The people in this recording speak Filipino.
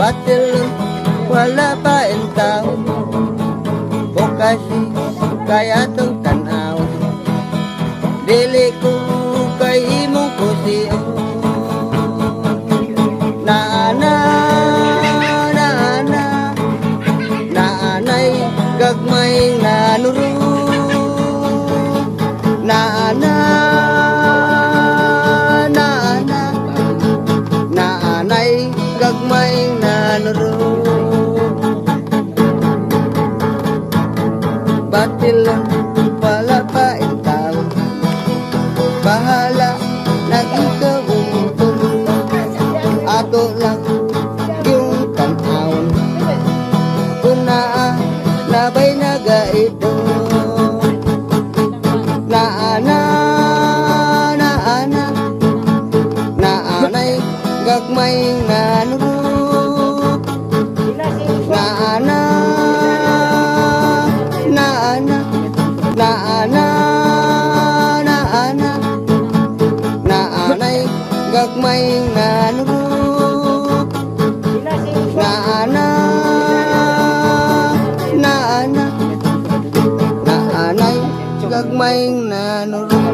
batil wala pa ang tao o kasi kaya tong tanaw dili ko kay imong pusiyo naanay gagmay nanuro naanay gagmay nanuro batil wala pa ang tao bahala naging kabuntong ato lang yung tanawon kung nabay nagaito naanay gagmay nanuro naanay gagmay nanuro naanay gagmay nanuro